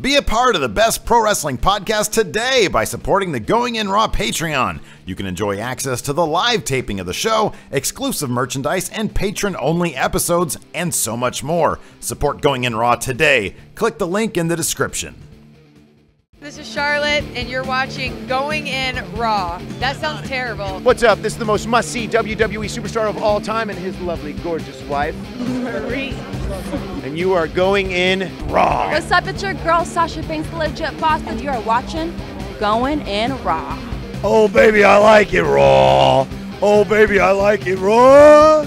Be a part of the best pro wrestling podcast today by supporting the Going In Raw Patreon. You can enjoy access to the live taping of the show, exclusive merchandise, and patron-only episodes, and so much more. Support Going In Raw today. Click the link in the description. This is Charlotte, and you're watching Going In Raw. That sounds terrible. What's up? This is the most must-see WWE superstar of all time and his lovely, gorgeous wife, Marie. and you are going in Raw. What's up? It's your girl, Sasha Banks, the legit boss, and you are watching Going In Raw. Oh, baby, I like it raw. Oh, baby, I like it raw.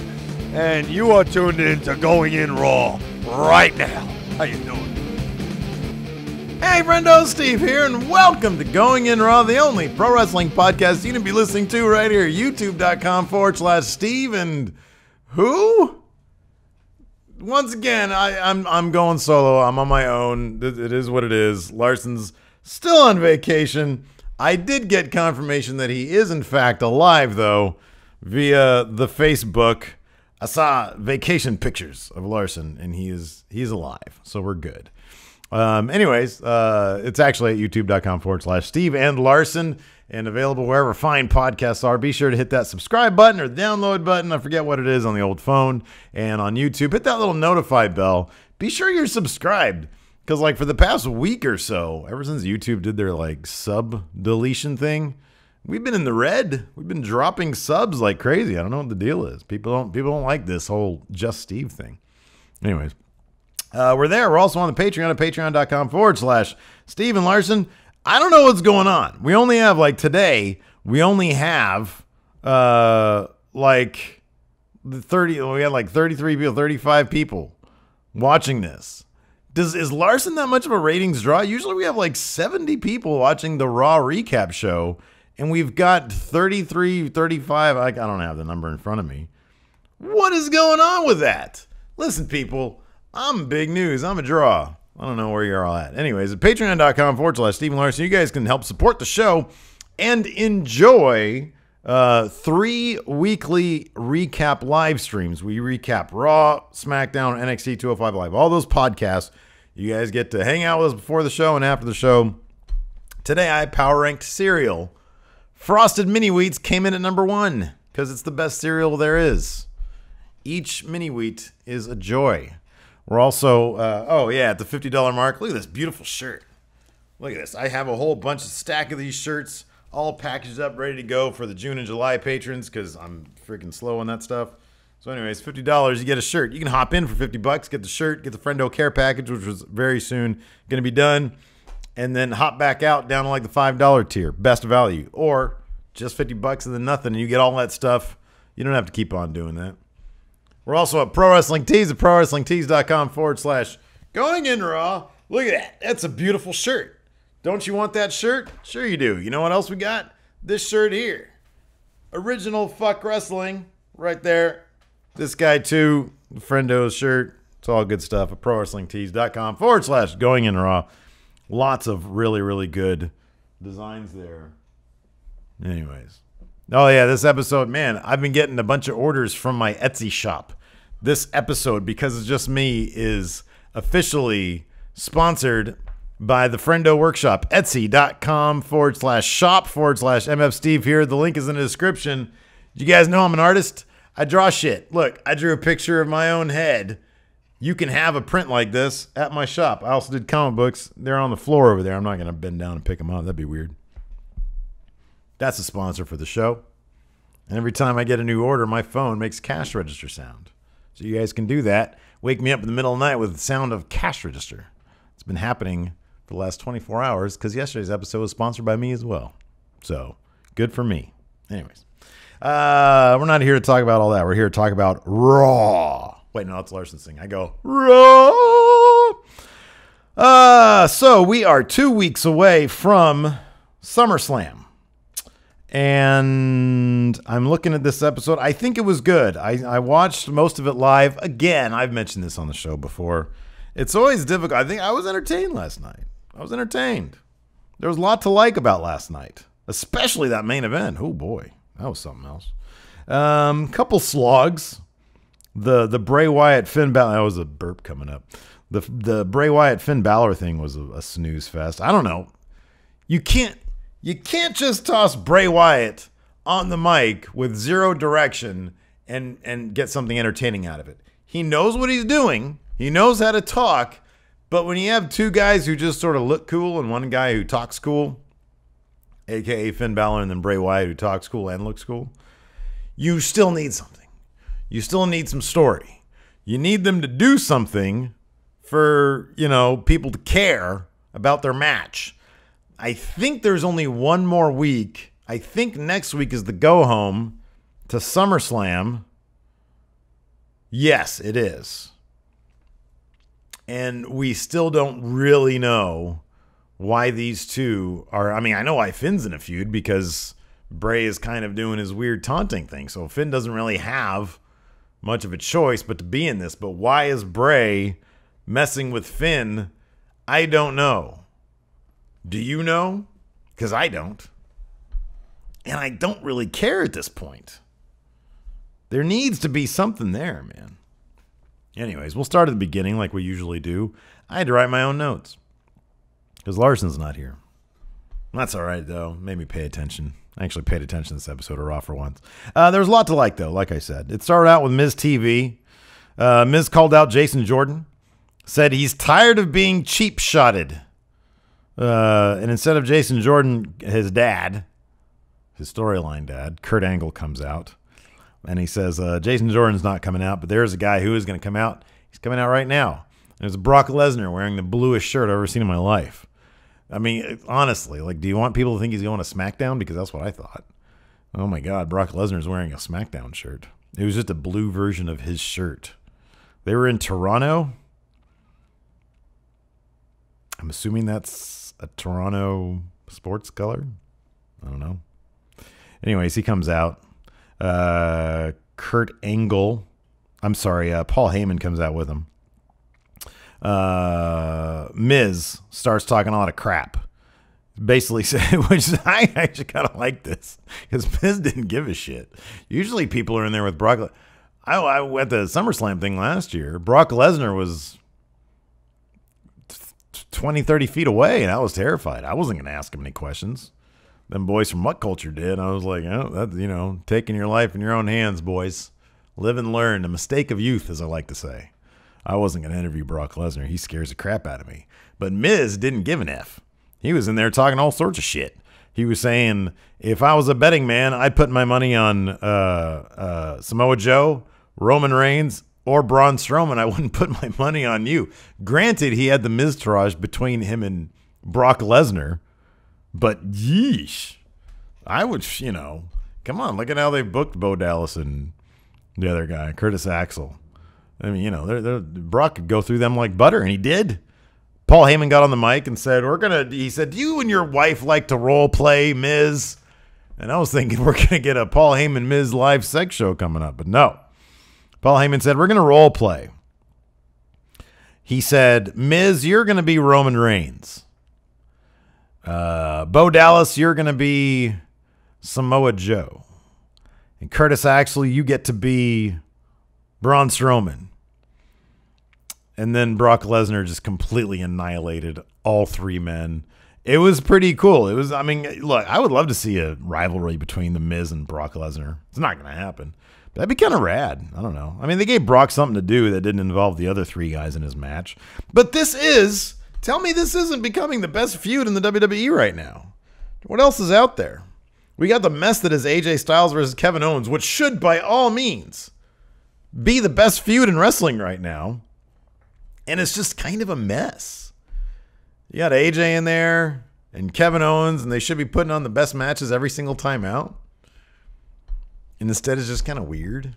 And you are tuned in to Going In Raw right now. How you doing? Hey friendo, Steve here, and welcome to Going In Raw, the only pro wrestling podcast you can be listening to right here, youtube.com/Steve and who? Once again, I'm going solo. I'm on my own. It is what it is. Larson's still on vacation. I did get confirmation that he is in fact alive, though, via the Facebook. I saw vacation pictures of Larson, and he's alive, so we're good. Anyways, it's actually at youtube.com/Steve and Larson, and available wherever fine podcasts are. Be sure to hit that subscribe button or download button. I forget what it is on the old phone. And on YouTube, hit that little notify bell. Be sure you're subscribed, because like for the past week or so, ever since YouTube did their like sub deletion thing, we've been in the red. We've been dropping subs like crazy. I don't know what the deal is. People don't like this whole Just Steve thing. Anyways. We're there. We're also on the Patreon at patreon.com/Steve and Larson. I don't know what's going on. We only have, like, today, we only have, like, 30, we had, like, 33 people, 35 people watching this. Is Larson that much of a ratings draw? Usually we have, like, 70 people watching the Raw recap show, and we've got 33, 35. I don't have the number in front of me. What is going on with that? Listen, people. I'm big news. I'm a draw. I don't know where you're all at. Anyways, at patreon.com/Stephen Larson, you guys can help support the show and enjoy 3 weekly recap live streams. We recap Raw, SmackDown, NXT 205 Live. All those podcasts. You guys get to hang out with us before the show and after the show. Today, I power ranked cereal. Frosted Mini Wheats came in at number 1 because it's the best cereal there is. Each mini wheat is a joy. We're also, at the $50 mark. Look at this beautiful shirt. Look at this. I have a whole stack of these shirts all packaged up, ready to go for the June and July patrons because I'm freaking slow on that stuff. So anyways, $50, you get a shirt. You can hop in for $50, get the shirt, get the Friendo Care package, which was very soon going to be done, and then hop back out down to like the $5 tier, best value. Or just $50 and then nothing, and you get all that stuff. You don't have to keep on doing that. We're also at Pro Wrestling Tees at prowrestlingtees.com/Going In Raw. Look at that. That's a beautiful shirt. Don't you want that shirt? Sure you do. You know what else we got? This shirt here. Original Fuck Wrestling right there. This guy too. Friendo's shirt. It's all good stuff at prowrestlingtees.com/Going In Raw. Lots of really, really good designs there. Anyways. Oh, yeah, this episode, man, I've been getting a bunch of orders from my Etsy shop. This episode, because it's just me, is officially sponsored by the Friendo Workshop. Etsy.com/shop/MFSteve here. The link is in the description. You guys know I'm an artist. I draw shit. Look, I drew a picture of my own head. You can have a print like this at my shop. I also did comic books. They're on the floor over there. I'm not going to bend down and pick them up. That'd be weird. That's a sponsor for the show. And every time I get a new order, my phone makes cash register sound. So you guys can do that. Wake me up in the middle of the night with the sound of cash register. It's been happening for the last 24 hours because yesterday's episode was sponsored by me as well. So good for me. Anyways, we're not here to talk about all that. We're here to talk about Raw. Wait, no, that's Larson's thing. I go, Raw. So we are 2 weeks away from SummerSlam. And I'm looking at this episode. I think it was good. I watched most of it live. Again, I've mentioned this on the show before. It's always difficult. I think I was entertained last night. I was entertained. There was a lot to like about last night, especially that main event. Oh, boy. That was something else. Couple slogs. The Bray Wyatt Finn Balor. That was a burp coming up. The Bray Wyatt Finn Balor thing was a snooze fest. I don't know. You can't just toss Bray Wyatt on the mic with zero direction and get something entertaining out of it. He knows what he's doing. He knows how to talk. But when you have two guys who just sort of look cool and one guy who talks cool, a.k.a. Finn Balor, and then Bray Wyatt who talks cool and looks cool, you still need something. You still need some story. You need them to do something for, people to care about their match. I think there's only one more week. I think next week is the go-home to SummerSlam. Yes, it is. And we still don't really know why these two are. I mean, I know why Finn's in a feud because Bray is kind of doing his weird taunting thing. So Finn doesn't really have much of a choice but to be in this. But why is Bray messing with Finn? I don't know. Do you know? Because I don't. And I don't really care at this point. There needs to be something there, man. Anyways, we'll start at the beginning like we usually do. I had to write my own notes because Larson's not here. That's all right, though. Made me pay attention. I actually paid attention to this episode of Raw for once. There was a lot to like, though, like I said. It started out with Miz TV. Miz called out Jason Jordan, said he's tired of being cheap-shotted. And instead of Jason Jordan, his dad, his storyline dad, Kurt Angle, comes out. And he says, Jason Jordan's not coming out, but there's a guy who is going to come out. He's coming out right now. There's Brock Lesnar wearing the bluest shirt I've ever seen in my life. I mean, honestly, do you want people to think he's going to SmackDown? Because that's what I thought. Oh, my God, Brock Lesnar's wearing a SmackDown shirt. It was just a blue version of his shirt. They were in Toronto. I'm assuming that's a Toronto sports color. I don't know. Anyways, he comes out. Kurt Angle, Paul Heyman comes out with him. Miz starts talking a lot of crap. Basically said, which I actually kind of like this because Miz didn't give a shit. Usually people are in there with Brock. I at the SummerSlam thing last year, Brock Lesnar was 20, 30 feet away, and I was terrified. I wasn't going to ask him any questions. Them boys from What Culture did. I was like, that's, taking your life in your own hands, boys. Live and learn. The mistake of youth, as I like to say. I wasn't going to interview Brock Lesnar. He scares the crap out of me. But Miz didn't give an F. He was in there talking all sorts of shit. He was saying, if I was a betting man, I'd put my money on Samoa Joe, Roman Reigns, or Braun Strowman. I wouldn't put my money on you. Granted, he had the Miztourage between him and Brock Lesnar. But yeesh, I would, come on, look at how they booked Bo Dallas and the other guy, Curtis Axel. I mean, Brock could go through them like butter, and he did. Paul Heyman got on the mic and said, he said, do you and your wife like to role play, Miz? And I was thinking we're going to get a Paul Heyman Miz live sex show coming up, but no. Paul Heyman said, we're going to role play. He said, Miz, you're going to be Roman Reigns. Bo Dallas, you're going to be Samoa Joe. And Curtis Axel, you get to be Braun Strowman. And then Brock Lesnar just completely annihilated all three men. It was pretty cool. Look, I would love to see a rivalry between The Miz and Brock Lesnar. It's not going to happen. But that'd be kind of rad. I don't know. I mean, they gave Brock something to do that didn't involve the other three guys in his match. But tell me this isn't becoming the best feud in the WWE right now. What else is out there? We got the mess that is AJ Styles versus Kevin Owens, which should, by all means, be the best feud in wrestling right now. And it's just kind of a mess. You got AJ in there and Kevin Owens, and they should be putting on the best matches every single time out. And instead, it's just kind of weird.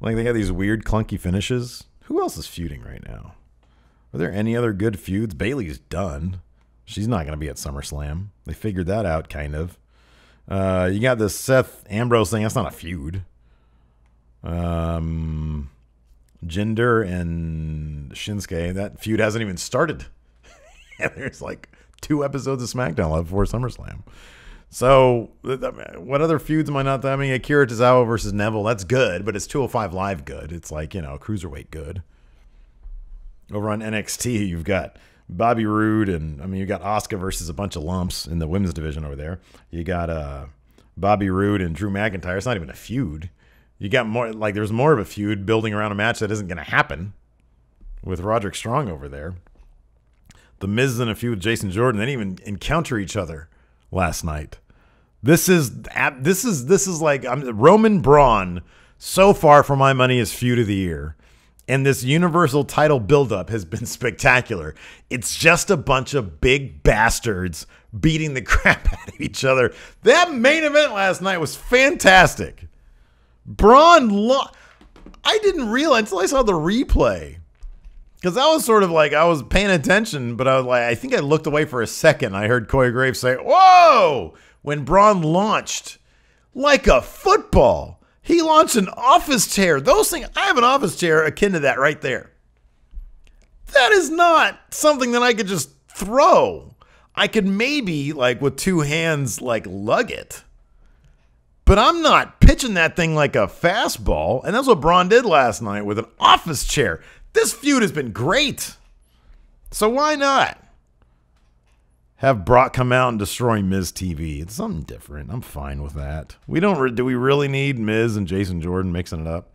Like, they got these weird, clunky finishes. Who else is feuding right now? Are there any other good feuds? Bayley's done. She's not going to be at SummerSlam. They figured that out, kind of. You got this Seth Ambrose thing. That's not a feud. Jinder and Shinsuke. That feud hasn't even started. And there's like 2 episodes of SmackDown left before SummerSlam. So, what other feuds am I not? I mean, Akira Tozawa versus Neville. That's good, but it's 205 Live good. It's like, Cruiserweight good. over on NXT, you've got Bobby Roode, and I mean, you got Asuka versus a bunch of lumps in the women's division over there. You got Bobby Roode and Drew McIntyre. It's not even a feud. You got more, like, there's more of a feud building around a match that isn't going to happen with Roderick Strong over there. The Miz is in a feud with Jason Jordan. They didn't even encounter each other last night. This is like Roman Braun. So far, for my money, is feud of the year. And this Universal title buildup has been spectacular. It's just a bunch of big bastards beating the crap out of each other. That main event last night was fantastic. Braun, I didn't realize until I saw the replay. Because I was sort of like, I was paying attention, but I was like, I think I looked away for a second. I heard Corey Graves say, "Whoa!" when Braun launched like a football. He launched an office chair. Those things, I have an office chair akin to that right there. That is not something that I could just throw. I could maybe, like, with two hands, like, lug it. But I'm not pitching that thing like a fastball. And that's what Braun did last night with an office chair. This feud has been great. So why not have Brock come out and destroy Miz TV? It's something different. I'm fine with that. Do we really need Miz and Jason Jordan mixing it up?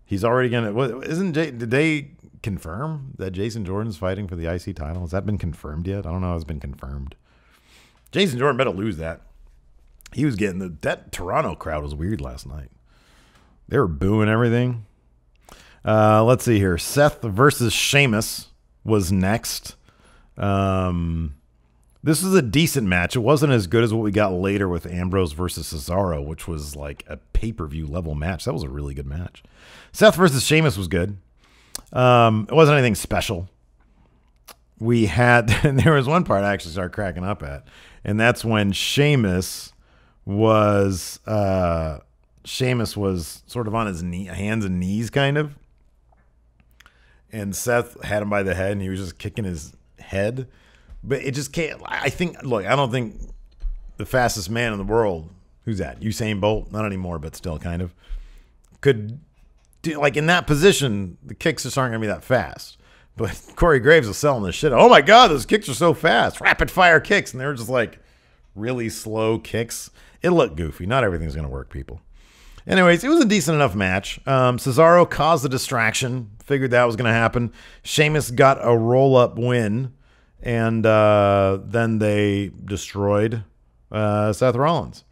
He's already did they confirm that Jason Jordan's fighting for the IC title? Has that been confirmed yet? I don't know if it's been confirmed. Jason Jordan better lose that. He was getting that Toronto crowd was weird last night. They were booing everything. Let's see here. Seth versus Sheamus was next. This was a decent match. It wasn't as good as what we got later with Ambrose versus Cesaro, which was like a pay-per-view level match. That was a really good match. Seth versus Sheamus was good. It wasn't anything special. We had, and there was one part I actually started cracking up at, and that's when Sheamus was sort of on his hands and knees, kind of. And Seth had him by the head, and he was just kicking his head. But it just can't. I don't think the fastest man in the world, who's that? Usain Bolt? Not anymore, but still kind of. Could do, like, in that position, the kicks just aren't going to be that fast. But Corey Graves was selling this shit. Oh my God, those kicks are so fast. Rapid fire kicks. And they were just like really slow kicks. It looked goofy. Not everything's going to work, people. Anyways, it was a decent enough match. Cesaro caused a distraction. Figured that was going to happen. Sheamus got a roll-up win. And then they destroyed Seth Rollins.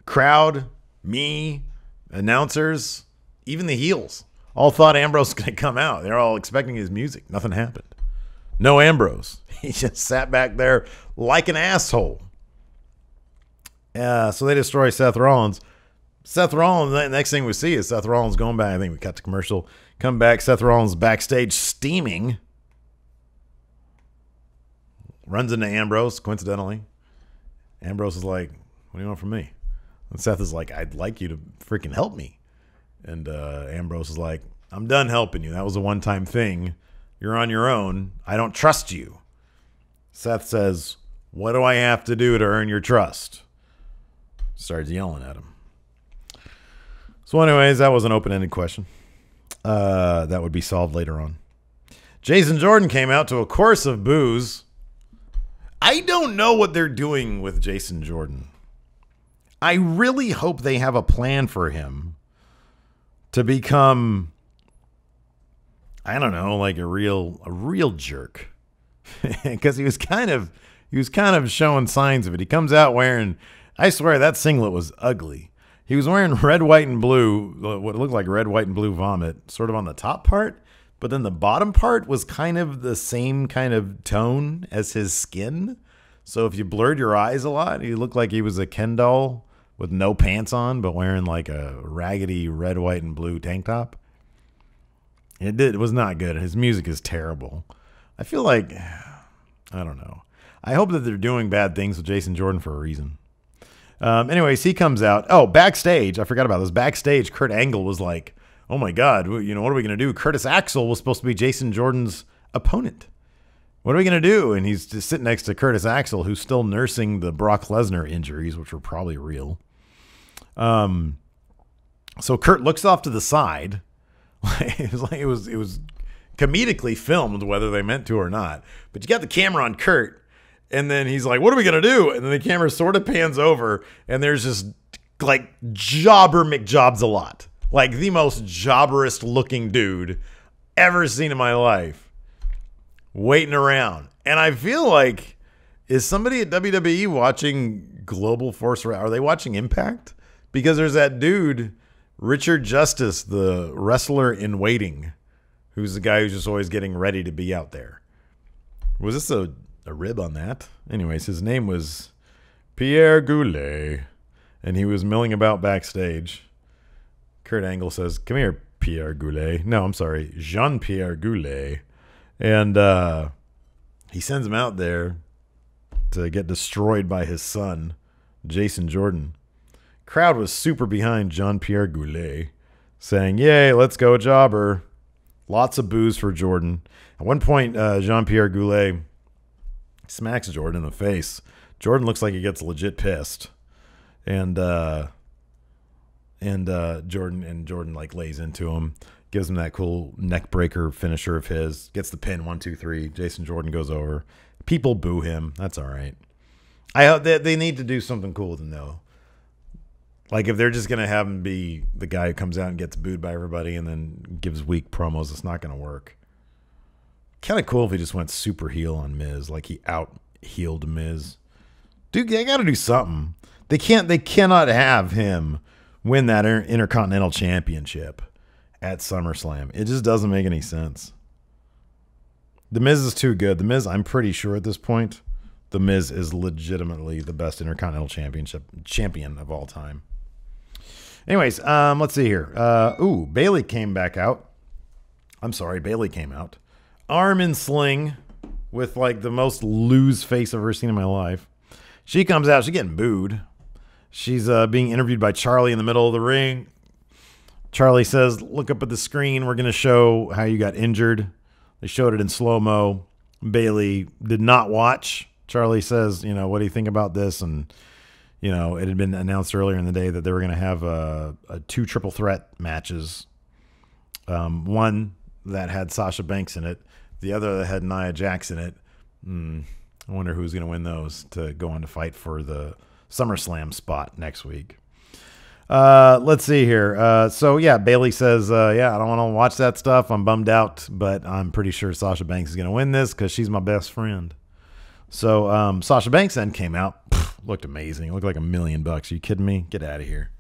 Crowd, me, announcers, even the heels all thought Ambrose was going to come out. They're all expecting his music. Nothing happened. No Ambrose. He just sat back there like an asshole. So they destroy Seth Rollins. Seth Rollins, the next thing we see is Seth Rollins going back. I think we cut to commercial. Come back. Seth Rollins backstage steaming. Runs into Ambrose, coincidentally. Ambrose is like, "What do you want from me?" And Seth is like, "I'd like you to freaking help me." And Ambrose is like, "I'm done helping you. That was a one-time thing. You're on your own. I don't trust you." Seth says, "What do I have to do to earn your trust?" Starts yelling at him. So anyways, that was an open-ended question. That would be solved later on. Jason Jordan came out to a chorus of boos. I don't know what they're doing with Jason Jordan. I really hope they have a plan for him to become, I don't know, like a real jerk. Because he was kind of showing signs of it. He comes out wearing, I swear that singlet was ugly. He was wearing red, white, and blue, what looked like red, white, and blue vomit, sort of on the top part. But then the bottom part was kind of the same kind of tone as his skin. So if you blurred your eyes a lot, he looked like he was a Ken doll with no pants on, but wearing like a raggedy red, white, and blue tank top. It was not good. His music is terrible. I feel like, I don't know. I hope that they're doing bad things with Jason Jordan for a reason. Anyways, he comes out. Oh, backstage. I forgot about this. Backstage, Kurt Angle was like, "Oh my God, what are we going to do?" Curtis Axel was supposed to be Jason Jordan's opponent. What are we going to do? And he's just sitting next to Curtis Axel, who's still nursing the Brock Lesnar injuries, which were probably real. So Kurt looks off to the side. It was comedically filmed, whether they meant to or not. But you got the camera on Kurt, and then he's like, what are we going to do? And then the camera sort of pans over, and there's just like Jobber McJobs a lot. Like the most jobberest looking dude ever seen in my life. Waiting around. And I feel like, is somebody at WWE watching Global Force? Are they watching Impact? Because there's that dude, Richard Justice, the wrestler in waiting, who's the guy who's just always getting ready to be out there. Was this a rib on that? Anyways, his name was Pierre Goulet, and he was milling about backstage. Kurt Angle says, come here, Pierre Goulet. No, I'm sorry, Jean-Pierre Goulet. And he sends him out there to get destroyed by his son, Jason Jordan. Crowd was super behind Jean-Pierre Goulet, saying, yay, let's go, Jobber. Lots of boos for Jordan. At one point, Jean-Pierre Goulet smacks Jordan in the face. Jordan looks like he gets legit pissed. And Jordan like lays into him, gives him that cool neck breaker finisher of his, gets the pin, 1, 2, 3. Jason Jordan goes over. People boo him. That's all right. They need to do something cool with him, though. Like, if they're just going to have him be the guy who comes out and gets booed by everybody and then gives weak promos, it's not going to work. Kind of cool if he just went super heel on Miz, like he out-heeled Miz. Dude, they got to do something. They cannot have him win that Intercontinental Championship at SummerSlam. It just doesn't make any sense. The Miz is too good. The Miz, I'm pretty sure at this point, The Miz is legitimately the best Intercontinental champion of all time. Anyways, let's see here. Bayley came back out. Bayley came out. Arm in sling with like the most lose face I've ever seen in my life. She comes out. She's getting booed. She's being interviewed by Charlie in the middle of the ring. Charlie says, look up at the screen. We're going to show how you got injured. They showed it in slow-mo. Bayley did not watch. Charlie says, what do you think about this? And, it had been announced earlier in the day that they were going to have 2 triple threat matches. One that had Sasha Banks in it. The other that had Nia Jax in it. I wonder who's going to win those to go on to fight for the SummerSlam spot next week. Let's see here. Bayley says, I don't want to watch that stuff. I'm bummed out, but I'm pretty sure Sasha Banks is going to win this because she's my best friend. So Sasha Banks then came out. Looked amazing. Looked like $1 million. Are you kidding me? Get out of here.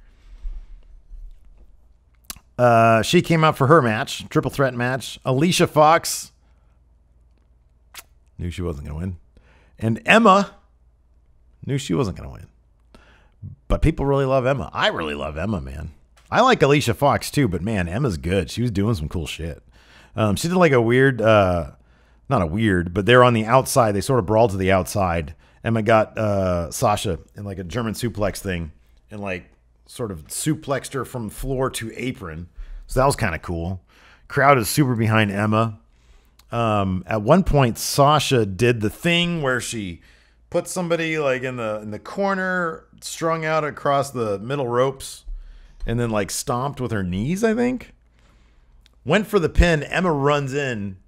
She came out for her match, triple threat match. Alicia Fox knew she wasn't going to win. And Emma knew she wasn't going to win. But people really love Emma. I really love Emma, man. I like Alicia Fox too, but man, Emma's good. She was doing some cool shit. She did like a weird, not a weird, but they're on the outside. They sort of brawled to the outside. Emma got Sasha in like a German suplex thing and like sort of suplexed her from floor to apron. So that was kind of cool. Crowd is super behind Emma. At one point, Sasha did the thing where she put somebody like in the corner, strung out across the middle ropes, and then like stomped with her knees, I think. Went for the pin. Emma runs in,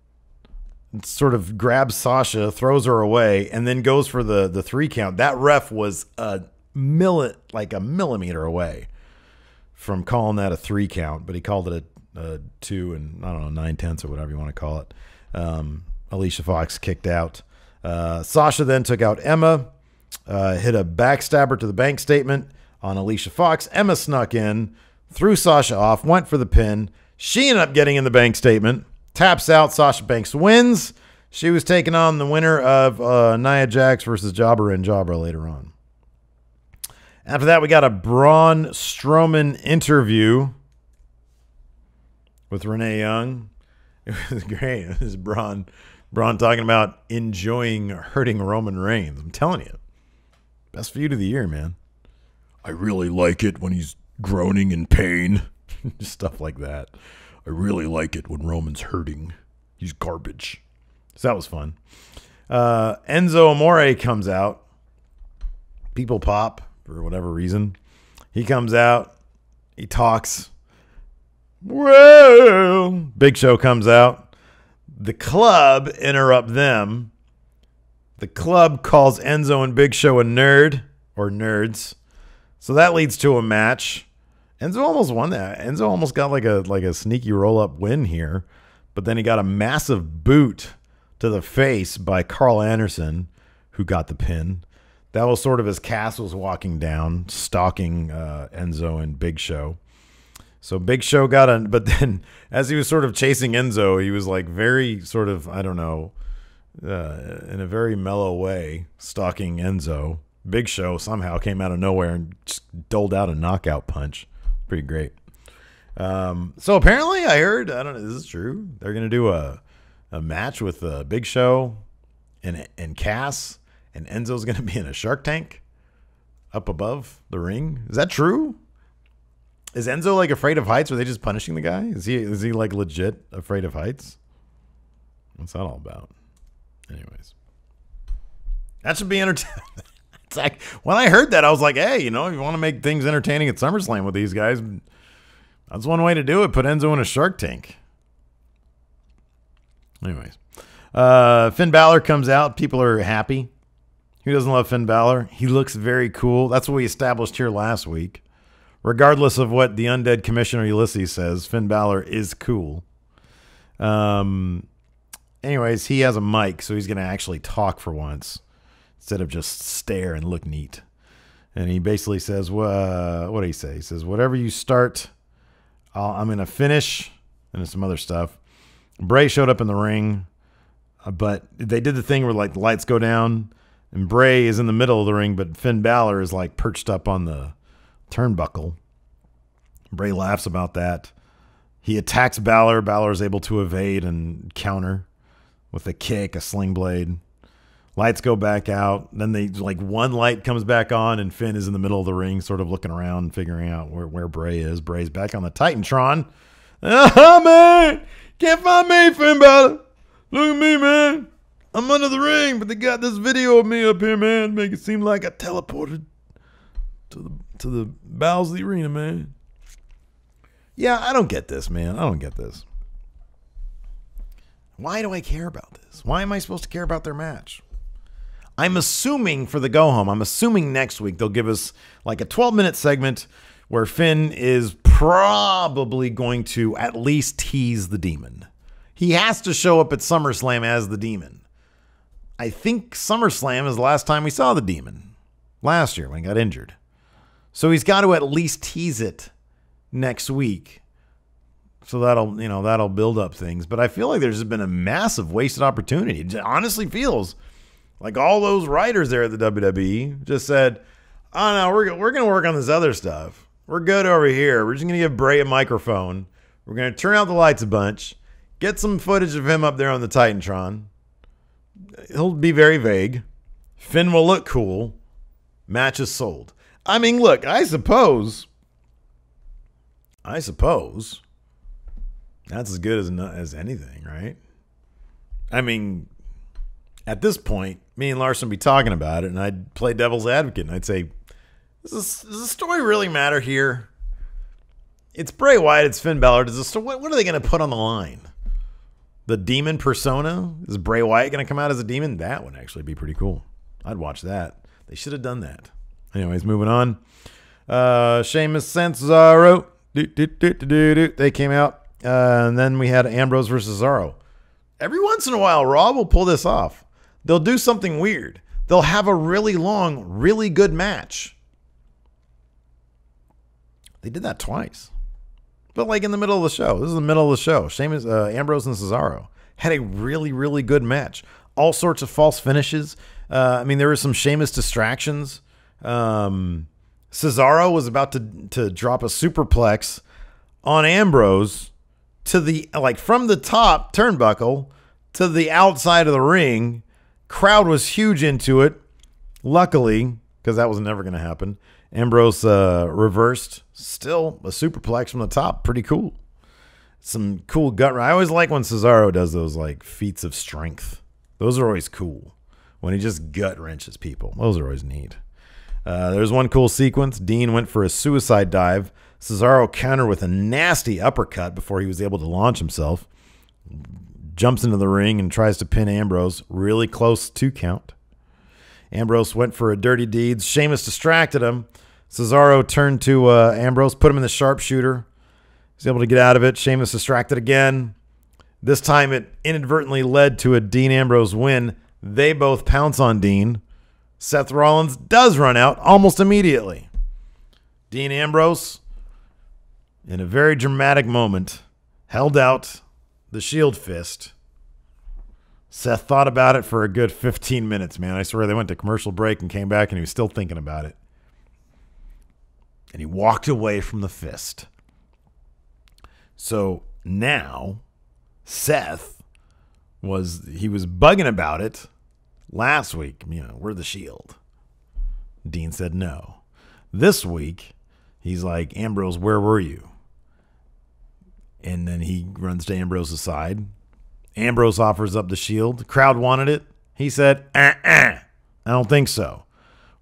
sort of grabs Sasha, throws her away, and then goes for the 3 count. That ref was a millimeter away from calling that a 3 count, but he called it a 2 and 9/10 or whatever you want to call it. Alicia Fox kicked out. Sasha then took out Emma, hit a backstabber to the bank statement on Alicia Fox. Emma snuck in, threw Sasha off, went for the pin. She ended up getting in the bank statement. Taps out. Sasha Banks wins. She was taking on the winner of Nia Jax versus Jobber and Jobber later on. After that, we got a Braun Strowman interview with Renee Young. It was great. It was Braun talking about enjoying hurting Roman Reigns. I'm telling you, best feud of the year, man. I really like it when he's groaning in pain. Just stuff like that. I really like it when Roman's hurting. He's garbage. So that was fun. Enzo Amore comes out. People pop for whatever reason. He comes out. He talks. Well, Big Show comes out. The Club interrupt them. The Club calls Enzo and Big Show a nerd or nerds. So that leads to a match. Enzo almost won that. Enzo almost got like a sneaky roll-up win here. But then he got a massive boot to the face by Carl Anderson, who got the pin. That was sort of as Cass was walking down, stalking Enzo and Big Show. So Big Show got on, but then as he was sort of chasing Enzo, he was like very sort of, I don't know, in a very mellow way, stalking Enzo. Big Show somehow came out of nowhere and just doled out a knockout punch. Pretty great. So apparently I heard, I don't know, is this true? They're going to do a match with Big Show and Cass, and Enzo's going to be in a shark tank up above the ring. Is that true? Is Enzo like afraid of heights? Or are they just punishing the guy? Is he like legit afraid of heights? What's that all about? Anyways, that should be entertaining. It's like, when I heard that, I was like, hey, you know, if you want to make things entertaining at SummerSlam with these guys, that's one way to do it. Put Enzo in a shark tank. Anyways, Finn Balor comes out. People are happy. Who doesn't love Finn Balor? He looks very cool. That's what we established here last week. Regardless of what the Undead Commissioner Ulysses says, Finn Balor is cool. Anyways, he has a mic, so he's going to actually talk for once instead of just stare and look neat. And he basically says, what do he say? He says, whatever you start, I'm going to finish, and some other stuff. Bray showed up in the ring, but they did the thing where like the lights go down, and Bray is in the middle of the ring, but Finn Balor is like perched up on the turnbuckle. Bray laughs about that. He attacks Balor. Balor is able to evade and counter with a kick, a sling blade. Lights go back out. Then they like one light comes back on, and Finn is in the middle of the ring, sort of looking around, figuring out where Bray is. Bray's back on the Titantron. Oh, man! Can't find me, Finn Balor. Look at me, man. I'm under the ring, but they got this video of me up here, man. Make it seem like I teleported to the bowels of the arena, man. Yeah, I don't get this, man. I don't get this. Why do I care about this? Why am I supposed to care about their match? I'm assuming for the go-home, I'm assuming next week they'll give us like a 12-minute segment where Finn is probably going to at least tease the Demon. He has to show up at SummerSlam as the Demon. I think SummerSlam is the last time we saw the Demon. Last year when he got injured. So he's got to at least tease it next week. So that'll build up things. But I feel like there's been a massive wasted opportunity. It honestly feels like all those writers there at the WWE just said, oh no, we're going to work on this other stuff. We're good over here. We're just going to give Bray a microphone. We're going to turn out the lights a bunch. Get some footage of him up there on the Titantron. He'll be very vague. Finn will look cool. Match is sold. I mean, look, I suppose that's as good as anything, right? I mean, at this point, me and Larson would be talking about it, and I'd play devil's advocate, and I'd say, does the story really matter here? It's Bray Wyatt, it's Finn Balor. What are they going to put on the line? The Demon persona? Is Bray Wyatt going to come out as a demon? That would actually be pretty cool. I'd watch that. They should have done that. Anyways, moving on. Sheamus and Cesaro. They came out. And then we had Ambrose versus Cesaro. Every once in a while, Raw will pull this off. They'll do something weird. They'll have a really long, really good match. They did that twice. But like in the middle of the show. This is the middle of the show. Sheamus, Ambrose and Cesaro had a really, really good match. All sorts of false finishes. I mean, there were some Sheamus distractions. Cesaro was about to drop a superplex on Ambrose to the, like, from the top turnbuckle to the outside of the ring. Crowd was huge into it. Luckily, because that was never going to happen, Ambrose reversed. Still a superplex from the top. Pretty cool. Some cool gut. I always like when Cesaro does those like feats of strength. Those are always cool. When he just gut wrenches people. Those are always neat. There's one cool sequence. Dean went for a suicide dive. Cesaro countered with a nasty uppercut before he was able to launch himself. jumps into the ring and tries to pin Ambrose. Really close 2 count. Ambrose went for a dirty deeds. Sheamus distracted him. Cesaro turned to Ambrose, put him in the sharpshooter. He's able to get out of it. Sheamus distracted again. This time it inadvertently led to a Dean Ambrose win. They both pounce on Dean. Seth Rollins does run out almost immediately. Dean Ambrose, in a very dramatic moment, held out the Shield fist. Seth thought about it for a good 15 minutes, man. I swear they went to commercial break and came back and he was still thinking about it. And he walked away from the fist. So now Seth was bugging about it last week. We're the Shield. Dean said no. This week, he's like, Ambrose, where were you? And then he runs to Ambrose's side. Ambrose offers up the Shield. The crowd wanted it. He said, I don't think so.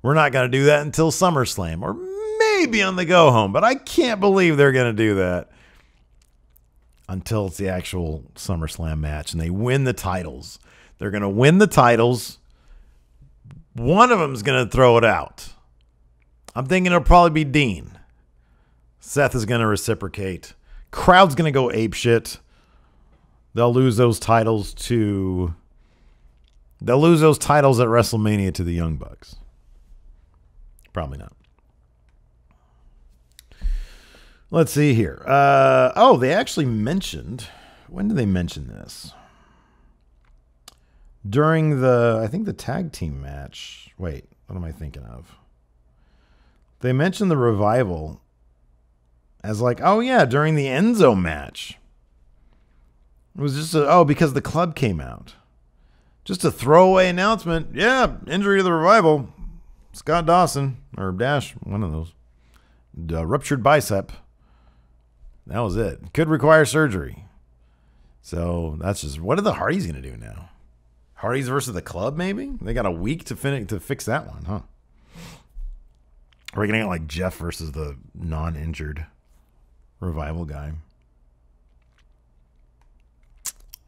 We're not going to do that until SummerSlam or maybe on the go home, but I can't believe they're going to do that until it's the actual SummerSlam match and they win the titles. They're going to win the titles. One of them's going to throw it out. I'm thinking it'll probably be Dean. Seth is going to reciprocate. Crowd's going to go apeshit. They'll lose those titles at WrestleMania to the Young Bucks. Probably not. Let's see here. They actually mentioned, when did they mention this? During the tag team match. Wait, what am I thinking of? They mentioned the Revival as like, during the Enzo match. It was just because the club came out. Just a throwaway announcement. Yeah, injury to the Revival. Scott Dawson, or Dash, one of those. Ruptured bicep. That was it. Could require surgery. So that's just, what are the Hardys going to do now? Hardys versus the club, maybe? They got a week to fix that one, huh? Are we going to get like Jeff versus the non-injured Revival guy?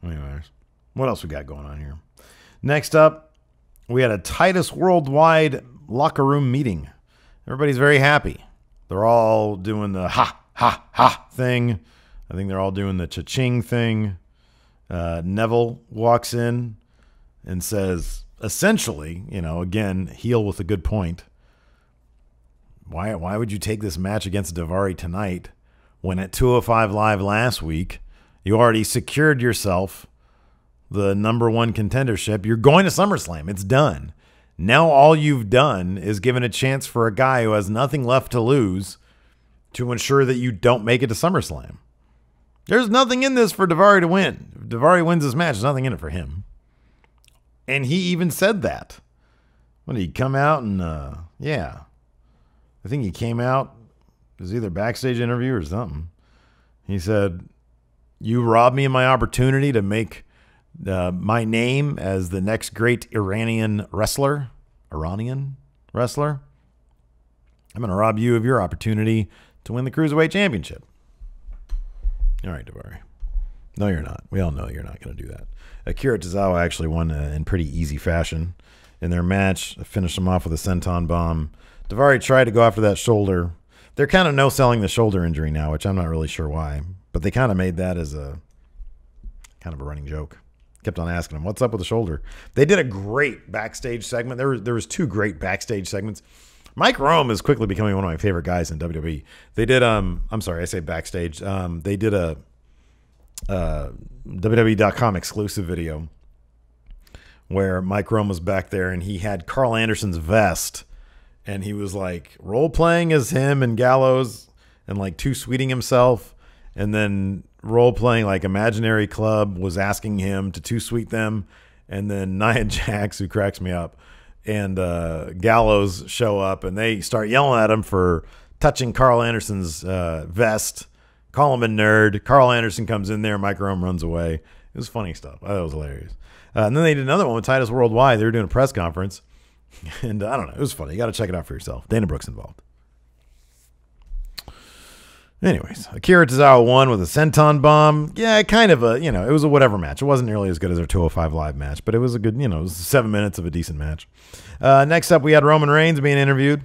Anyways, what else we got going on here? Next up, we had a Titus Worldwide locker room meeting. Everybody's very happy. They're all doing the ha, ha, ha thing. I think they're all doing the cha-ching thing. Neville walks in and says, essentially, again, heel with a good point. Why would you take this match against Daivari tonight when at 205 Live last week, you already secured yourself the number 1 contendership? You're going to SummerSlam. It's done. Now all you've done is given a chance for a guy who has nothing left to lose to ensure that you don't make it to SummerSlam. There's nothing in this for Daivari to win. If Daivari wins this match, there's nothing in it for him. And he even said that. When did he come out and, I think he came out, it was either backstage interview or something. He said, you robbed me of my opportunity to make my name as the next great Iranian wrestler. I'm going to rob you of your opportunity to win the Cruiserweight Championship. All right, Daivari. No, you're not. We all know you're not going to do that. Akira Tozawa actually won in pretty easy fashion in their match. Finished him off with a senton bomb. Daivari tried to go after that shoulder. They're kind of no-selling the shoulder injury now, which I'm not really sure why. But they kind of made that as a kind of a running joke. Kept on asking him, what's up with the shoulder? They did a great backstage segment. There was 2 great backstage segments. Mike Rome is quickly becoming one of my favorite guys in WWE. They did, I'm sorry, I say backstage. They did a WWE.com exclusive video where Mike Rome was back there and he had Carl Anderson's vest and he was like role playing as him and Gallows and like 2-sweeting himself, and then role playing like Imaginary Club was asking him to 2-sweet them, and then Nia Jax, who cracks me up, and Gallows show up and they start yelling at him for touching Carl Anderson's vest. Call him a nerd. Carl Anderson comes in there. Mike Rome runs away. It was funny stuff. I thought it was hilarious. And then they did another one with Titus Worldwide. They were doing a press conference. And I don't know. It was funny. You got to check it out for yourself. Dana Brooks involved. Anyways, Akira Tozawa won with a senton bomb. Yeah, kind of a, it was a whatever match. It wasn't nearly as good as their 205 Live match, but it was a good, it was 7 minutes of a decent match. Next up, we had Roman Reigns being interviewed.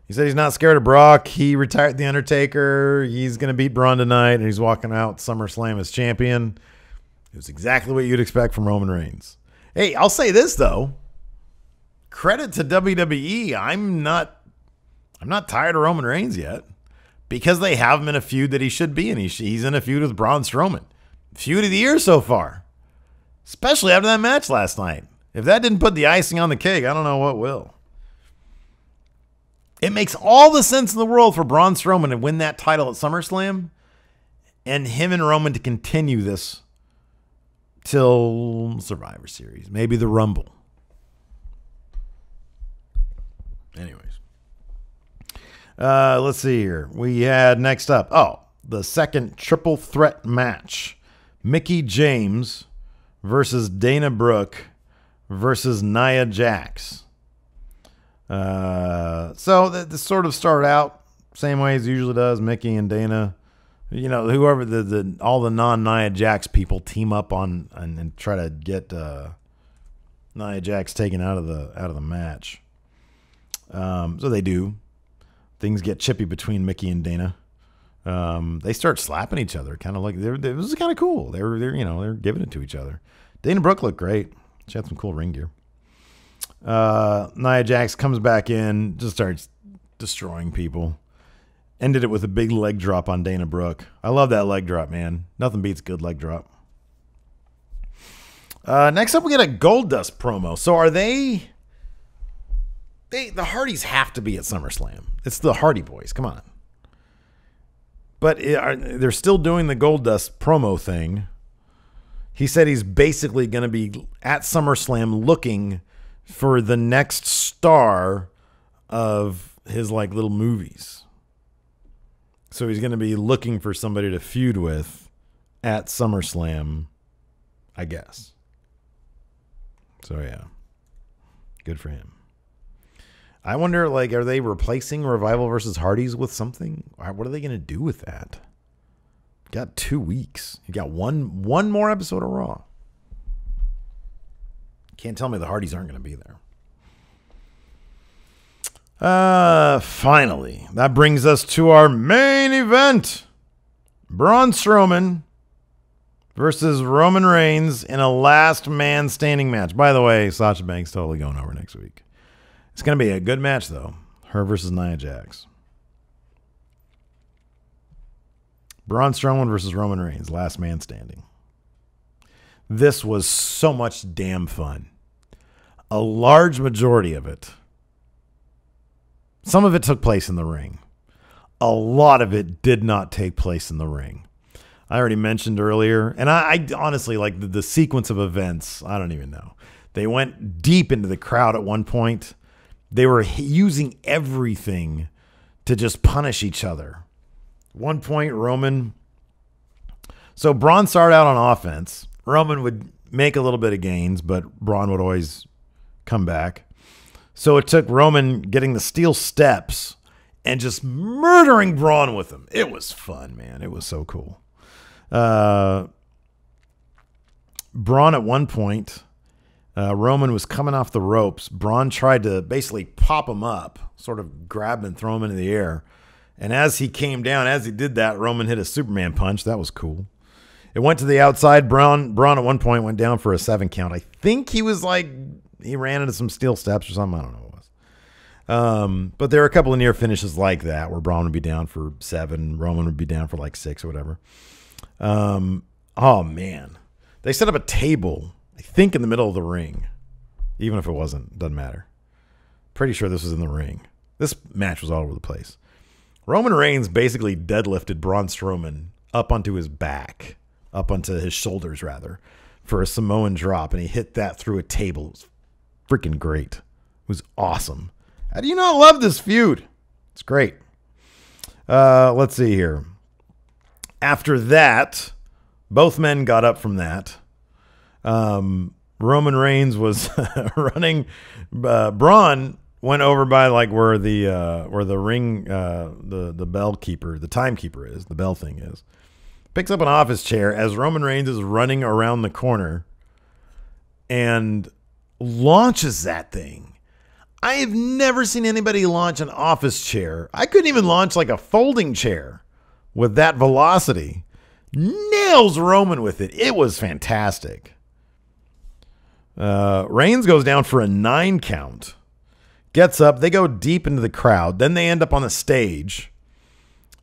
He said he's not scared of Brock. He retired The Undertaker. He's going to beat Braun tonight, and he's walking out SummerSlam as champion. It was exactly what you'd expect from Roman Reigns. Hey, I'll say this, though. Credit to WWE. I'm not tired of Roman Reigns yet. Because they have him in a feud that he should be in. He's in a feud with Braun Strowman. Feud of the year so far. Especially after that match last night. If that didn't put the icing on the cake, I don't know what will. It makes all the sense in the world for Braun Strowman to win that title at SummerSlam. And him and Roman to continue this till Survivor Series. Maybe the Rumble. Anyways. Let's see here. We had next up, the second triple threat match. Mickie James versus Dana Brooke versus Nia Jax. So this sort of started out same way as it usually does. Mickie and Dana, whoever all the non-Nia Jax people team up on and try to get Nia Jax taken out of the match. So they do. Things get chippy between Mickie and Dana. They start slapping each other, kind of like it was kind of cool. They're giving it to each other. Dana Brooke looked great. She had some cool ring gear. Nia Jax comes back in, just starts destroying people. Ended it with a big leg drop on Dana Brooke. I love that leg drop, man. Nothing beats good leg drop. Next up, we get a Goldust promo. So are they? The Hardys have to be at SummerSlam. It's the Hardy Boys. Come on. But they're still doing the Goldust promo thing. He said he's basically going to be at SummerSlam looking for the next star of his little movies. So he's going to be looking for somebody to feud with at SummerSlam, I guess. So yeah. Good for him. I wonder, are they replacing Revival versus Hardys with something? What are they going to do with that? Got 2 weeks. You got one more episode of Raw. Can't tell me the Hardys aren't going to be there. Finally, that brings us to our main event. Braun Strowman versus Roman Reigns in a last man standing match. By the way, Sasha Banks totally going over next week. It's going to be a good match, though. Her versus Nia Jax. Braun Strowman versus Roman Reigns, last man standing. This was so much damn fun. A large majority of it. Some of it took place in the ring. A lot of it did not take place in the ring. I already mentioned earlier, and I honestly, the sequence of events, I don't even know. They went deep into the crowd at one point. They were using everything to just punish each other. One point, so Braun started out on offense. Roman would make a little bit of gains, but Braun would always come back. So it took Roman getting the steel steps and just murdering Braun with them. It was fun, man. It was so cool. Braun at one point, Roman was coming off the ropes. Braun tried to basically pop him up, sort of grab him and throw him into the air. And as he came down, as he did that, Roman hit a Superman punch. That was cool. It went to the outside. Braun at one point went down for a 7 count. I think he was he ran into some steel steps or something. I don't know what it was. But there were a couple of near finishes like that where Braun would be down for 7. Roman would be down for 6 or whatever. Oh, man. They set up a table, I think, in the middle of the ring. Even if it wasn't, doesn't matter. Pretty sure this was in the ring. This match was all over the place. Roman Reigns basically deadlifted Braun Strowman up onto his back, up onto his shoulders, rather, for a Samoan drop, and he hit that through a table. It was freaking great. It was awesome. How do you not love this feud? It's great. Let's see here. After that, both men got up from that. Roman Reigns was running. Braun went over by like where the ring, the bell keeper, the timekeeper is, the bell thing is. Picks up an office chair as Roman Reigns is running around the corner and launches that thing. I have never seen anybody launch an office chair. I couldn't even launch like a folding chair with that velocity. Nails Roman with it. It was fantastic. Reigns goes down for a 9 count. Gets up. They go deep into the crowd. Then they end up on the stage.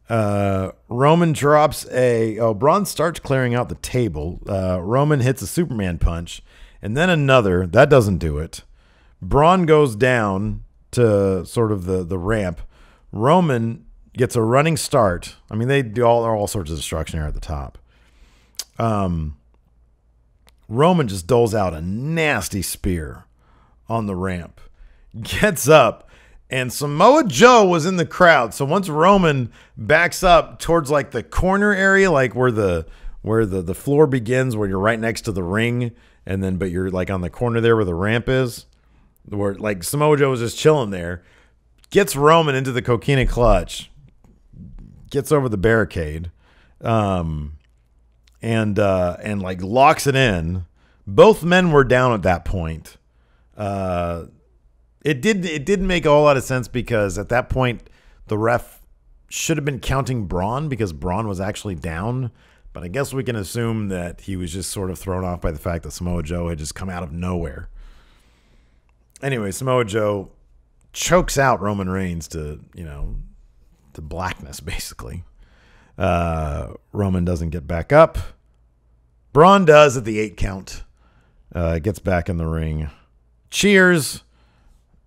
Roman drops Braun starts clearing out the table. Roman hits a Superman punch. And then another. That doesn't do it. Braun goes down to sort of the ramp. Roman gets a running start. I mean, they do all sorts of destruction here at the top. Roman just doles out a nasty spear on the ramp. Gets up, and Samoa Joe was in the crowd. So once Roman backs up towards like the corner area, like where the floor begins, where you're right next to the ring, but you're like on the corner there where the ramp is, where like Samoa Joe was just chilling there, gets Roman into the Coquina Clutch, gets over the barricade, and like locks it in. Both men were down at that point. It didn't make a whole lot of sense because at that point the ref should have been counting Braun because Braun was actually down. But I guess we can assume that he was just sort of thrown off by the fact that Samoa Joe had just come out of nowhere. Anyway, Samoa Joe chokes out Roman Reigns to blackness, basically. Roman doesn't get back up. Braun does at the 8 count. Gets back in the ring. Cheers.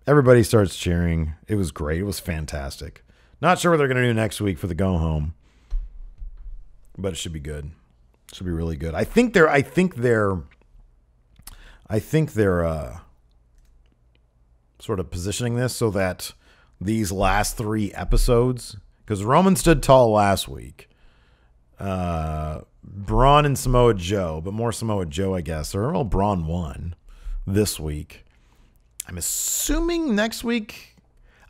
Everybody starts cheering. It was great. It was fantastic. Not sure what they're going to do next week for the go home, but it should be good. It should be really good. I think they're sort of positioning this so that these last 3 episodes, because Roman stood tall last week, Braun and Samoa Joe, but more Samoa Joe, I guess, or Braun won this week. I'm assuming next week,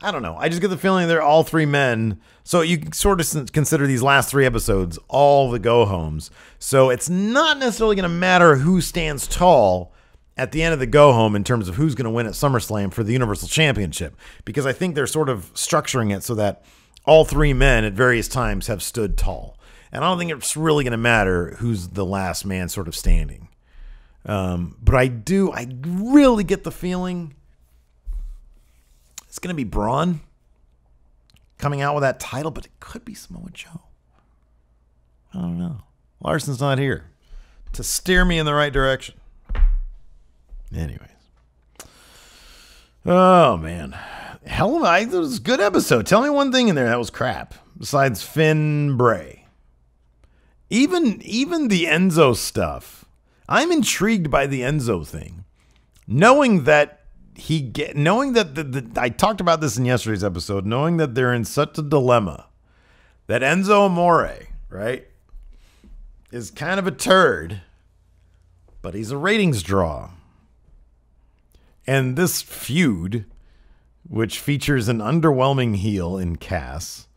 I don't know. I just get the feeling they're all 3 men. So you can sort of consider these last 3 episodes all the go-homes. So it's not necessarily going to matter who stands tall at the end of the go-home in terms of who's going to win at SummerSlam for the Universal Championship. Because I think they're sort of structuring it so that all 3 men at various times have stood tall. And I don't think it's really going to matter who's the last man sort of standing. But I really get the feeling it's going to be Braun coming out with that title, but it could be Samoa Joe. I don't know. Larson's not here to steer me in the right direction. Anyways. Oh, man. It was a good episode. Tell me one thing in there that was crap besides Finn Bray. Even the Enzo stuff. I'm intrigued by the Enzo thing. Knowing that I talked about this in yesterday's episode, knowing that they're in such a dilemma that Enzo Amore, right, is kind of a turd, but he's a ratings draw. And this feud, which features an underwhelming heel in Cass,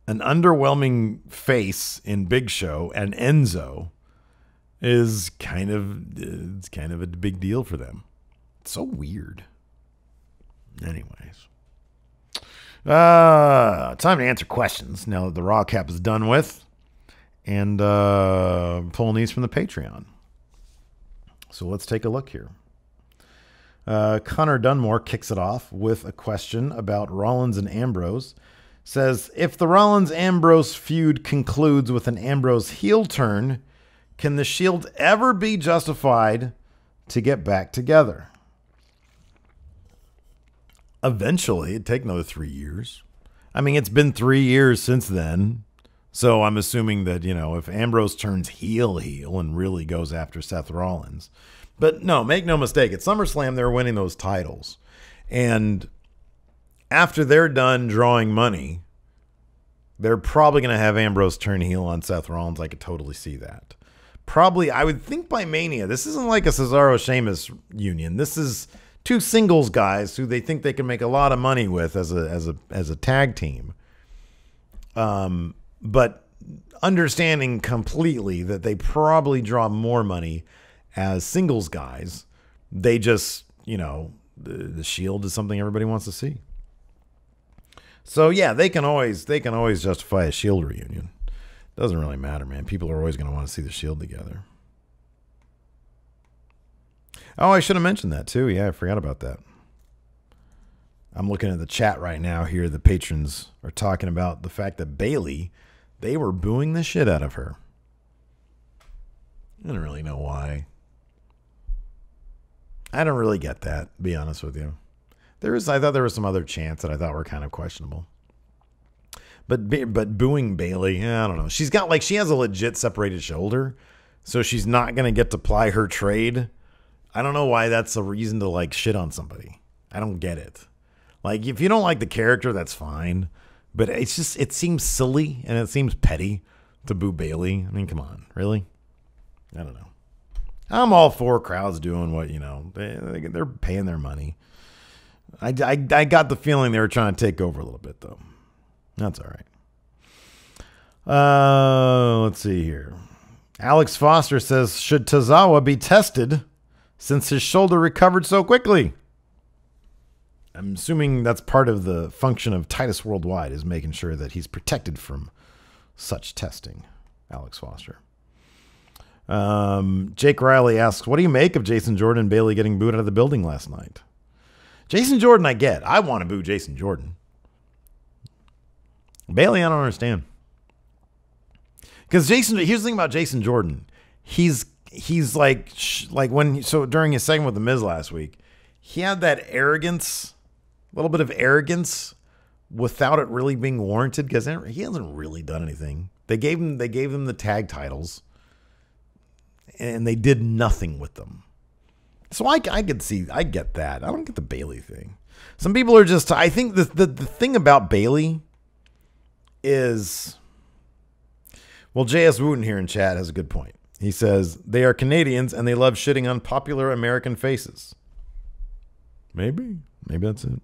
an underwhelming face in Big Show, and Enzo, is kind of a big deal for them. It's so weird. Anyways. Time to answer questions now that the Raw Cap is done with. And pulling these from the Patreon. So let's take a look here. Connor Dunmore kicks it off with a question about Rollins and Ambrose. Says, if the Rollins-Ambrose feud concludes with an Ambrose heel turn, can the Shield ever be justified to get back together? Eventually. It'd take another 3 years. I mean, it's been 3 years since then. So I'm assuming that, if Ambrose turns heel and really goes after Seth Rollins. But no, make no mistake. At SummerSlam, they're winning those titles. And after they're done drawing money, they're probably going to have Ambrose turn heel on Seth Rollins. I could totally see that. Probably, I would think by Mania. This isn't like a Cesaro-Sheamus union. This is two singles guys who they think they can make a lot of money with as a tag team. But understanding completely that they probably draw more money as singles guys, they just, the Shield is something everybody wants to see. So yeah, they can always justify a Shield reunion. Doesn't really matter, man. People are always going to want to see the Shield together. Oh, I should have mentioned that too. Yeah, I forgot about that. I'm looking at the chat right now here. The patrons are talking about the fact that Bayley, they were booing the shit out of her. I don't really know why. I don't really get that, to be honest with you. I thought there was some other chants that I thought were kind of questionable. But booing Bayley, I don't know. She has a legit separated shoulder, so she's not going to get to ply her trade. I don't know why that's a reason to shit on somebody. I don't get it. If you don't like the character, that's fine. But it seems silly and it seems petty to boo Bayley. I mean, come on, really? I don't know. I'm all for crowds doing what, they're paying their money. I got the feeling they were trying to take over a little bit, though. That's all right. Let's see here. Alex Foster says, should Tozawa be tested since his shoulder recovered so quickly? I'm assuming that's part of the function of Titus Worldwide, is making sure that he's protected from such testing. Alex Foster. Jake Riley asks, what do you make of Jason Jordan and Bayley getting booed out of the building last night? Jason Jordan, I get. I want to boo Jason Jordan. Bayley, I don't understand. Because here's the thing about Jason Jordan. He's during his segment with The Miz last week, he had that arrogance, a little bit of arrogance without it really being warranted, because he hasn't really done anything. They gave him the tag titles and they did nothing with them. So I get that. I don't get the Bayley thing. Some people are just, I think the thing about Bayley is, well, J.S. Wooten here in chat has a good point. He says, they are Canadians and they love shitting on popular American faces. Maybe that's it.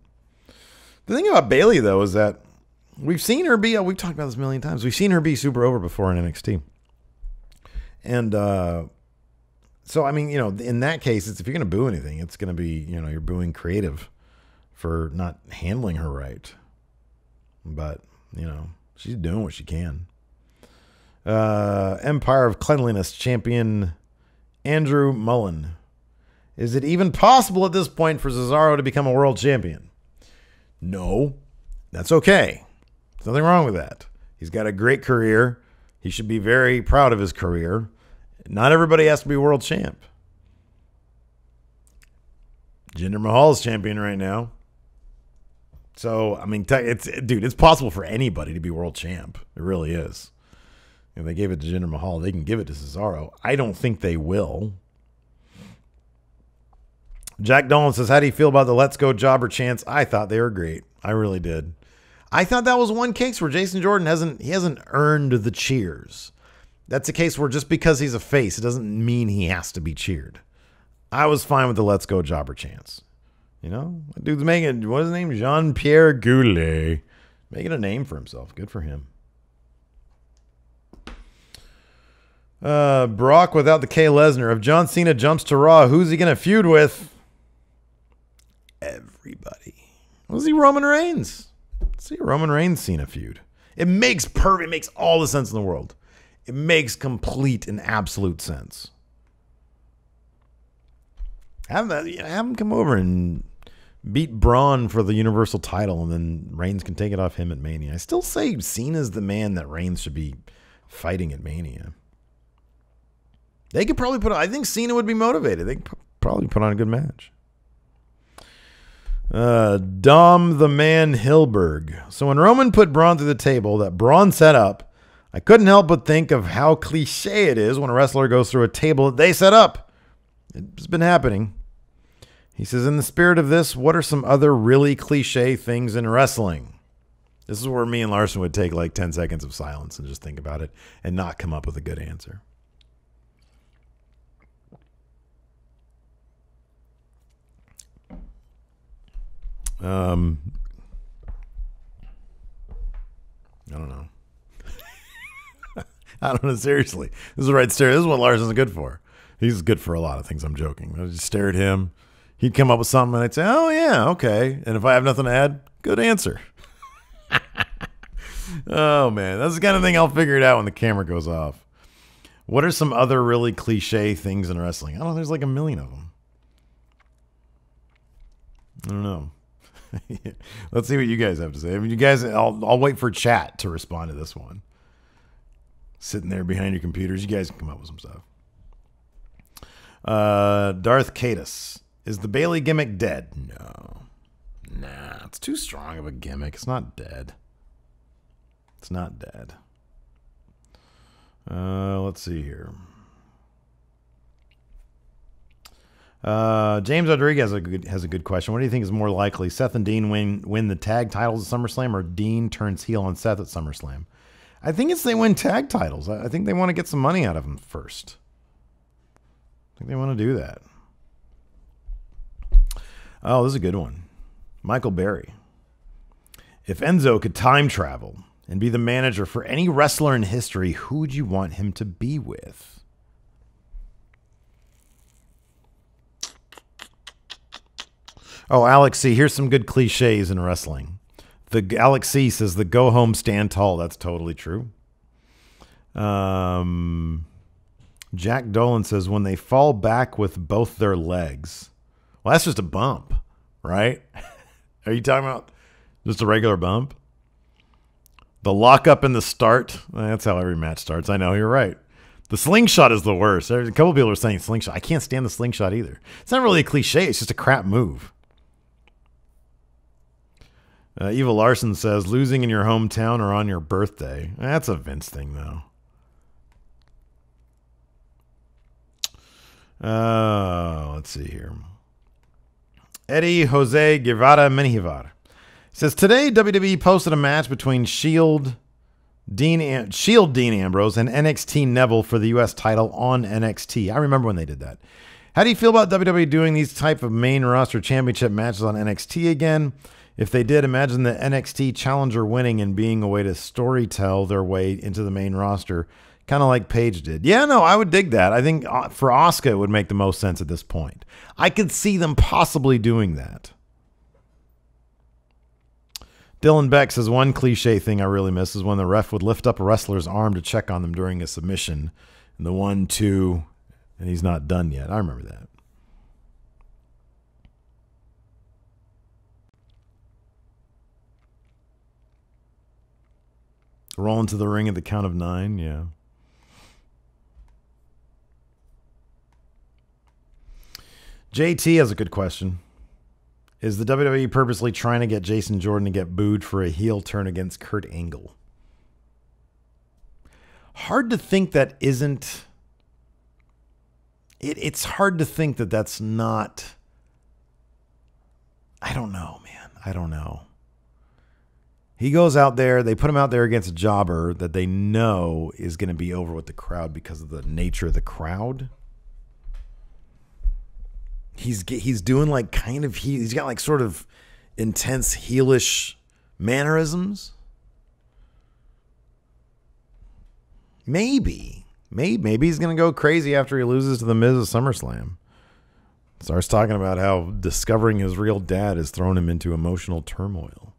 The thing about Bayley, though, is that we've seen her be, we've talked about this a million times, we've seen her be super over before in NXT. And so, I mean, in that case, if you're going to boo anything, it's going to be, you're booing creative for not handling her right. But, she's doing what she can. Empire of Cleanliness champion Andrew Mullen. Is it even possible at this point for Cesaro to become a world champion? No. That's okay. There's nothing wrong with that. He's got a great career. He should be very proud of his career. Not everybody has to be world champ. Jinder Mahal is champion right now. So, I mean, it's possible for anybody to be world champ. It really is. If they gave it to Jinder Mahal, they can give it to Cesaro. I don't think they will. Jack Dolan says, how do you feel about the Let's Go Jobber chants? I thought they were great. I really did. I thought that was one case where Jason Jordan hasn't earned the cheers. That's a case where just because he's a face, it doesn't mean he has to be cheered. I was fine with the Let's Go Jobber chants. Dude's making, what is his name? Jean-Pierre Goulet. Making a name for himself. Good for him. Brock without the K. Lesnar. If John Cena jumps to Raw, who's he going to feud with? Everybody. Was he Roman Reigns? Let's see a Roman Reigns Cena feud. It makes all the sense in the world. It makes complete and absolute sense. Have him come over and beat Braun for the Universal title, and then Reigns can take it off him at Mania. I still say Cena's the man that Reigns should be fighting at Mania. They could probably I think Cena would be motivated. They could probably put on a good match. Dom the Man Hilberg. So when Roman put Braun through the table that Braun set up, I couldn't help but think of how cliche it is when a wrestler goes through a table that they set up. It's been happening. He says, in the spirit of this, what are some other really cliche things in wrestling? This is where me and Larson would take 10 seconds of silence and just think about it and not come up with a good answer. I don't know. I don't know. Seriously, this is the right stare. This is what Larson's good for. He's good for a lot of things. I'm joking. I just stare at him. He'd come up with something, and I'd say, "Oh yeah, okay." And if I have nothing to add, good answer. Oh man, that's the kind of thing I'll figure it out when the camera goes off. What are some other really cliche things in wrestling? I don't know. There's like a million of them. I don't know. Let's see what you guys have to say. I mean, you guys, I'll wait for chat to respond to this one. Sitting there behind your computers, you guys can come up with some stuff. Darth Cadus. Is the Bailey gimmick dead? No. Nah, it's too strong of a gimmick. It's not dead. It's not dead. Let's see here. James Rodriguez has a good question. What do you think is more likely? Seth and Dean win the tag titles at SummerSlam, or Dean turns heel on Seth at SummerSlam? I think it's they win tag titles. I think they want to get some money out of them first. I think they want to do that. Oh, this is a good one. Michael Berry. If Enzo could time travel and be the manager for any wrestler in history, who would you want him to be with? Oh, Alex C. Here's some good cliches in wrestling. The Alex C. says the go home, stand tall. That's totally true. Jack Dolan says when they fall back with both their legs. Well, that's just a bump, right? Are you talking about just a regular bump? The lockup in the start. That's how every match starts. I know, you're right. The slingshot is the worst. A couple of people are saying slingshot. I can't stand the slingshot either. It's not really a cliche. It's just a crap move. Eva Larson says, losing in your hometown or on your birthday. That's a Vince thing, though. Let's see here. Eddie Jose Guevara Menivar says, today WWE posted a match between Shield Dean Ambrose and NXT Neville for the U.S. title on NXT. I remember when they did that. How do you feel about WWE doing these type of main roster championship matches on NXT again? If they did, imagine the NXT challenger winning and being a way to storytell their way into the main roster, kind of like Paige did. Yeah, no, I would dig that. I think for Asuka, it would make the most sense at this point. I could see them possibly doing that. Dylan Beck says, one cliche thing I really miss is when the ref would lift up a wrestler's arm to check on them during a submission. And the 1-2, and he's not done yet. I remember that. Roll into the ring at the count of 9, yeah. JT has a good question. Is the WWE purposely trying to get Jason Jordan to get booed for a heel turn against Kurt Angle? Hard to think that isn't... It's hard to think that that's not... I don't know, man. I don't know. He goes out there, they put him out there against a jobber that they know is going to be over with the crowd because of the nature of the crowd. He's doing like kind of, he's got like sort of intense heelish mannerisms. Maybe he's going to go crazy after he loses to The Miz at SummerSlam. Starts talking about how discovering his real dad has thrown him into emotional turmoil.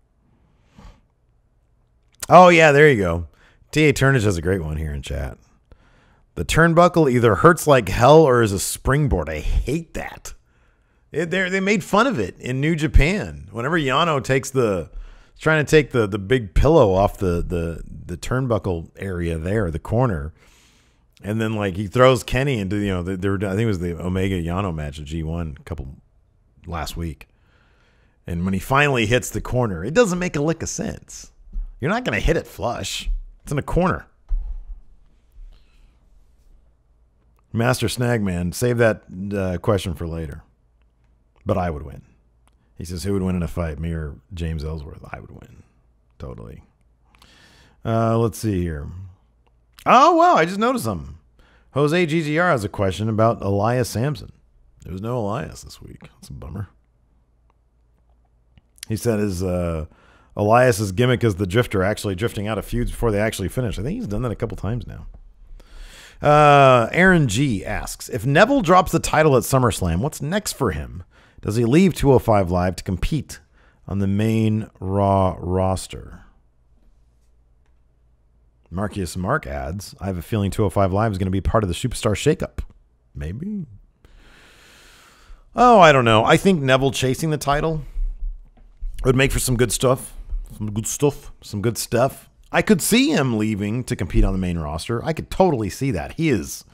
Oh, yeah, there you go. T.A. Turnage has a great one here in chat. The turnbuckle either hurts like hell or is a springboard. I hate that. They made fun of it in New Japan. Whenever Yano trying to take the big pillow off the turnbuckle area there, the corner, and then like he throws Kenny into, I think it was the Omega Yano match at G1 last week. And when he finally hits the corner, it doesn't make a lick of sense. You're not going to hit it flush. It's in a corner. Master Snagman, save that question for later. But I would win. He says, who would win in a fight, me or James Ellsworth? I would win. Totally. Let's see here. Oh, wow, I just noticed something. Jose GGR has a question about Elias Samson. There was no Elias this week. That's a bummer. He said his Elias's gimmick as the drifter, actually drifting out of feuds before they actually finish. I think he's done that a couple times now. Aaron G asks, if Neville drops the title at SummerSlam, what's next for him? Does he leave 205 Live to compete on the main Raw roster? Marcus Mark adds, I have a feeling 205 Live is going to be part of the Superstar shakeup. Maybe. Oh, I don't know. I think Neville chasing the title would make for some good stuff. Some good stuff. I could see him leaving to compete on the main roster. I could totally see that. He has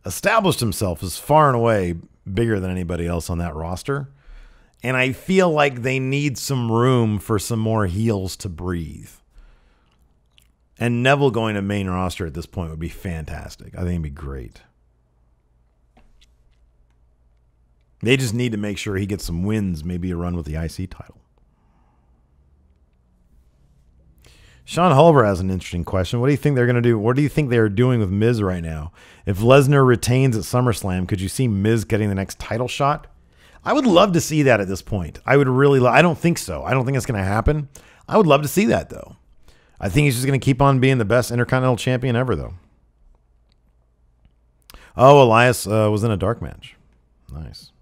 established himself as far and away bigger than anybody else on that roster. And I feel like they need some room for some more heels to breathe. And Neville going to main roster at this point would be fantastic. I think it'd be great. They just need to make sure he gets some wins, maybe a run with the IC title. Sean Hulver has an interesting question. What do you think they're going to do? What do you think they're doing with Miz right now? If Lesnar retains at SummerSlam, could you see Miz getting the next title shot? I would love to see that at this point. I would really I don't think so. I don't think it's going to happen. I would love to see that, though. I think he's just going to keep on being the best Intercontinental Champion ever, though. Oh, Elias was in a dark match. Nice.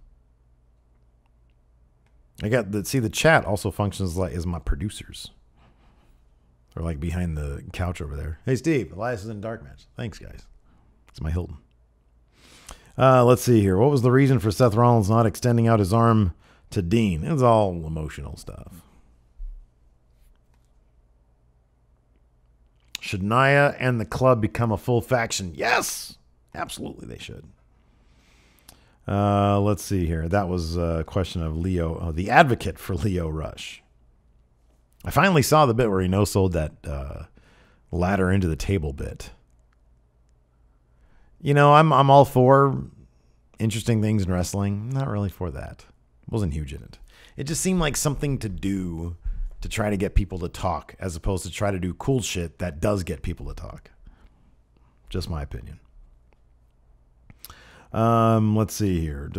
The chat also functions like as my producers. Or like behind the couch over there. Hey, Steve, Elias is in a dark match. Thanks, guys. It's my Hilton. Let's see here. What was the reason for Seth Rollins not extending out his arm to Dean? It was all emotional stuff. Should Nia and the club become a full faction? Yes, absolutely they should. Let's see here. That was a question of Leo, the advocate for Leo Rush. I finally saw the bit where he no-sold that ladder into the table bit. You know, I'm all for interesting things in wrestling. Not really for that. Wasn't huge in it. It just seemed like something to do to try to get people to talk, as opposed to try to do cool shit that does get people to talk. Just my opinion. Let's see here.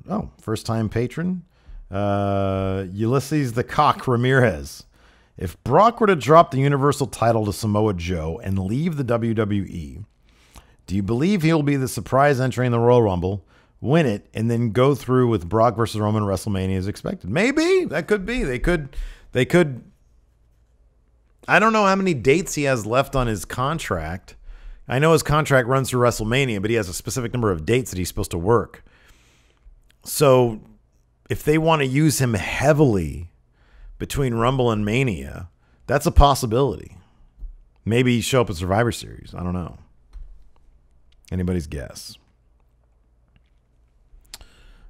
Oh, first-time patron. Ulysses the Cock Ramirez. If Brock were to drop the Universal title to Samoa Joe and leave the WWE, do you believe he'll be the surprise entry in the Royal Rumble, win it, and then go through with Brock versus Roman WrestleMania as expected? Maybe. That could be. They could. I don't know how many dates he has left on his contract. I know his contract runs through WrestleMania, but he has a specific number of dates that he's supposed to work. So if they want to use him heavily between Rumble and Mania, that's a possibility. Maybe show up at Survivor Series. I don't know. Anybody's guess.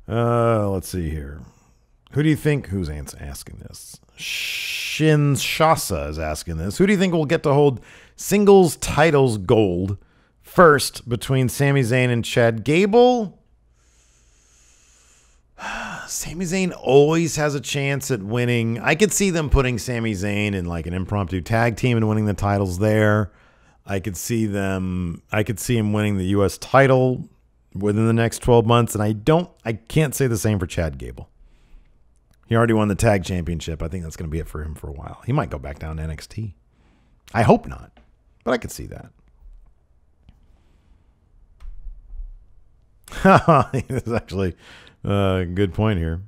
Let's see here. Who do you think? Who's asking this? Shasa is asking this. Who do you think will get to hold singles titles gold first between Sami Zayn and Chad Gable? Sami Zayn always has a chance at winning. I could see them putting Sami Zayn in like an impromptu tag team and winning the titles there. I could see him winning the US title within the next 12 months. And I can't say the same for Chad Gable. He already won the tag championship. I think that's going to be it for him for a while. He might go back down to NXT. I hope not, but I could see that. That's actually a good point here.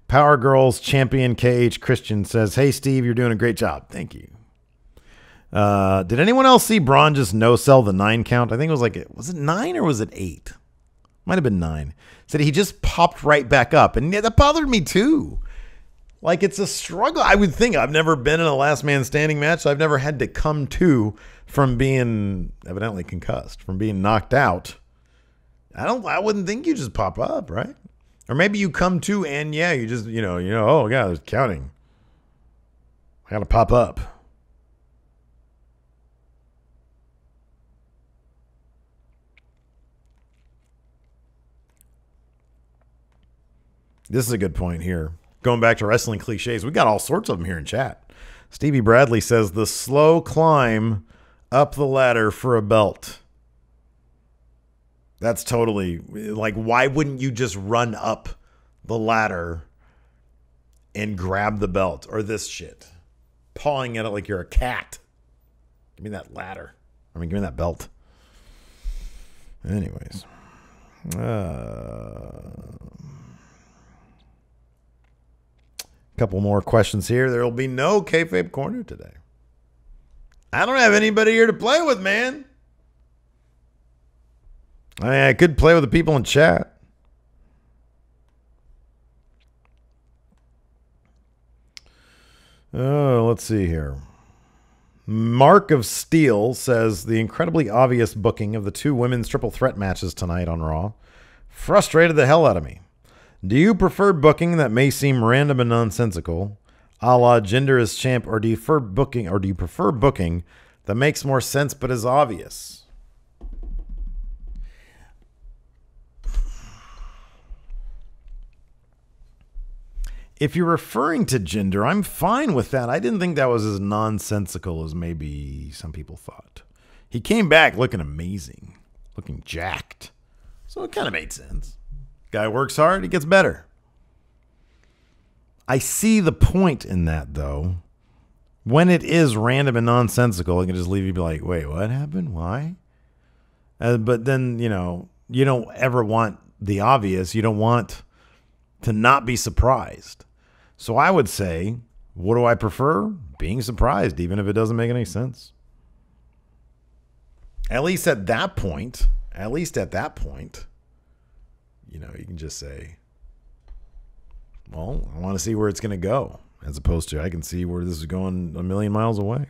Power Girls champion KH Christian says, hey, Steve, you're doing a great job. Thank you. Did anyone else see Braun just no-sell the 9 count? I think it was it 9 or was it 8? Might have been 9. Said he just popped right back up. And that bothered me too. Like, it's a struggle. I would think. I've never been in a last man standing match. So I've never had to come to from being evidently concussed, from being knocked out. I wouldn't think you just pop up, right? Or maybe you come to and yeah, you just, oh yeah, there's counting. I got to pop up. This is a good point here. Going back to wrestling cliches, we got all sorts of them here in chat. Stevie Bradley says the slow climb up the ladder for a belt. That's totally like, why wouldn't you just run up the ladder and grab the belt, or this shit, pawing at it like you're a cat. Give me that ladder. I mean, give me that belt. Anyways. Couple more questions here. There will be no Kayfabe Corner today. I don't have anybody here to play with, man. I mean, I could play with the people in chat. Oh, let's see here. Mark of Steel says the incredibly obvious booking of the 2 women's triple threat matches tonight on Raw frustrated the hell out of me. Do you prefer booking that may seem random and nonsensical, a la Jinder as champ, or do you prefer booking that makes more sense but is obvious? If you're referring to Jinder, I'm fine with that. I didn't think that was as nonsensical as maybe some people thought. He came back looking amazing, looking jacked. So it kind of made sense. Guy works hard, he gets better. I see the point in that, though. When it is random and nonsensical, it can just leave you be like, wait, what happened? Why? But then, you don't ever want the obvious. You don't want to not be surprised. So I would say, what do I prefer? Being surprised, even if it doesn't make any sense. At least at that point, you can just say, well, I want to see where it's going to go, as opposed to I can see where this is going a million miles away.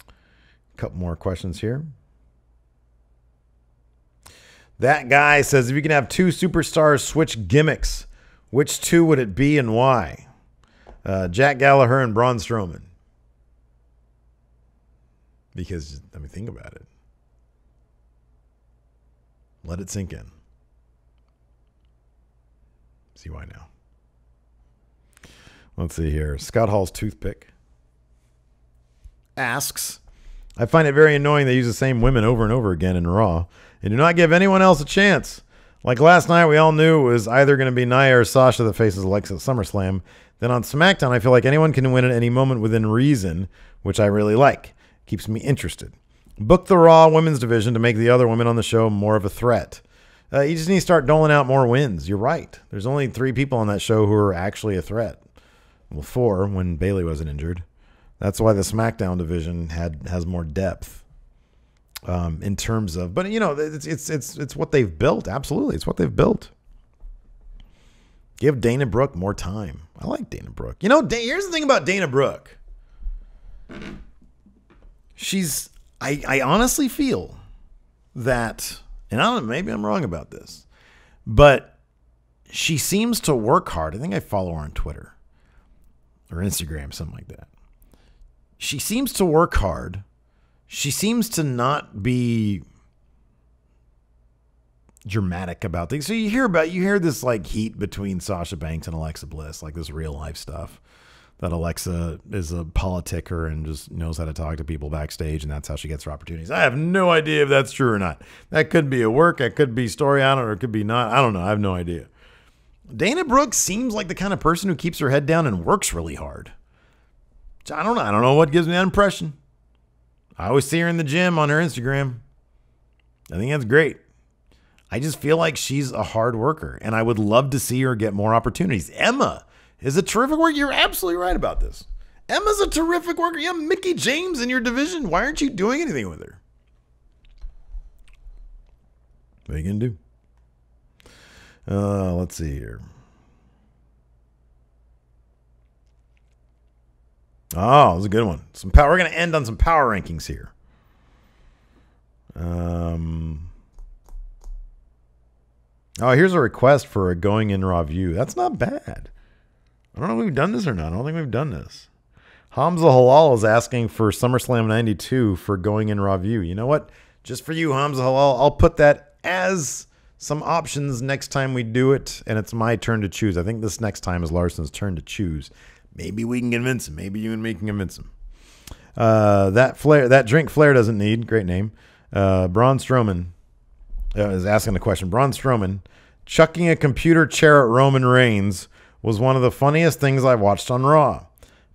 A couple more questions here. That guy says, if you can have 2 superstars switch gimmicks, which 2 would it be and why? Jack Gallagher and Braun Strowman. Because, think about it. Let it sink in. See why now. Let's see here. Scott Hall's Toothpick asks, I find it very annoying they use the same women over and over again in Raw and do not give anyone else a chance. Like last night, we all knew it was either going to be Nia or Sasha that faces Alexa at SummerSlam. Then on SmackDown, I feel like anyone can win at any moment within reason, which I really like. Keeps me interested. Book the Raw women's division to make the other women on the show more of a threat. You just need to start doling out more wins. You're right. There's only 3 people on that show who are actually a threat. Well, 4 when Bayley wasn't injured. That's why the SmackDown division has more depth in terms of. But it's what they've built. Absolutely, it's what they've built. Give Dana Brooke more time. I like Dana Brooke. Here's the thing about Dana Brooke. I honestly feel that, and I don't know, maybe I'm wrong about this, but she seems to work hard. I think I follow her on Twitter or Instagram, something like that. She seems to work hard. She seems to not be dramatic about things. So you hear this like heat between Sasha Banks and Alexa Bliss, like this real life stuff. That Alexa is a politicker and just knows how to talk to people backstage, and that's how she gets her opportunities. I have no idea if that's true or not. That could be a work, that could be story on it, or it could be not. I don't know. I have no idea. Dana Brooke seems like the kind of person who keeps her head down and works really hard. I don't know. I don't know what gives me that impression. I always see her in the gym on her Instagram. I think that's great. I just feel like she's a hard worker, and I would love to see her get more opportunities. Emma is a terrific worker. You're absolutely right about this. Emma's a terrific worker. You have Mickie James in your division. Why aren't you doing anything with her? What are you going to do? Let's see here. Oh, it was a good one. Some power. We're going to end on some power rankings here. Oh, here's a request for a Going In Raw view. That's not bad. I don't know if we've done this or not. I don't think we've done this. Hamza Halal is asking for SummerSlam 92 for Going In Raw view. You know what? Just for you, Hamza Halal, I'll put that as some options next time we do it, and it's my turn to choose. I think this next time is Larson's turn to choose. Maybe we can convince him. Maybe you and me can convince him. That drink Flair doesn't need. Great name. Braun Strowman is asking the question. Braun Strowman chucking a computer chair at Roman Reigns was one of the funniest things I watched on Raw.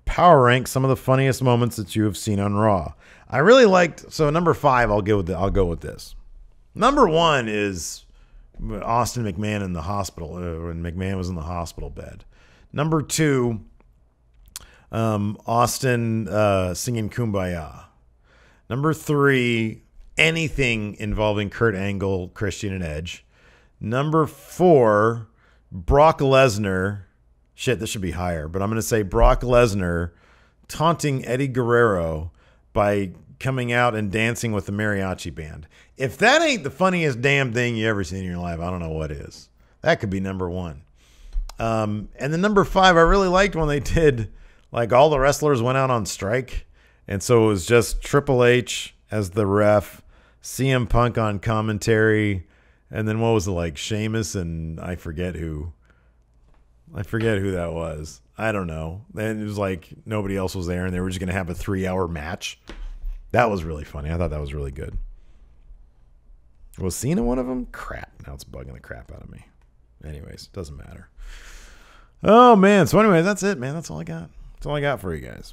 Power rank some of the funniest moments that you have seen on Raw. I really liked, so number 5, I'll go with this. Number 1 is Austin McMahon in the hospital, when McMahon was in the hospital bed. Number 2, Austin singing Kumbaya. Number 3, anything involving Kurt Angle, Christian, and Edge. Number 4, Brock Lesnar. Shit, this should be higher, but I'm going to say Brock Lesnar taunting Eddie Guerrero by coming out and dancing with the mariachi band. If that ain't the funniest damn thing you ever seen in your life, I don't know what is. That could be number 1. And then number 5, I really liked when they did, like, all the wrestlers went out on strike. And so it was just Triple H as the ref, CM Punk on commentary, and then what was it, like, Sheamus and I forget who that was. I don't know. And it was like nobody else was there, and they were just going to have a 3-hour match. That was really funny. I thought that was really good. Was Cena one of them? Crap. Now it's bugging the crap out of me. Anyways, doesn't matter. Oh, man. So anyway, that's it, man. That's all I got. That's all I got for you guys.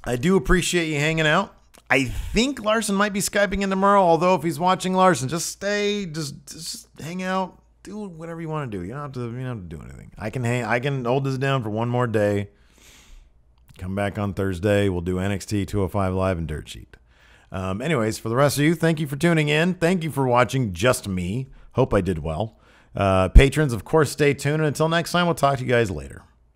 I do appreciate you hanging out. I think Larson might be Skyping in tomorrow, although if he's watching, Larson, just stay, just hang out. Do whatever you want to do. You don't have to do anything. I can hold this down for one more day. Come back on Thursday. We'll do NXT 205 Live and Dirt Sheet. Anyways, for the rest of you, thank you for tuning in. Thank you for watching just me. Hope I did well. Patrons, of course, stay tuned. And until next time, we'll talk to you guys later.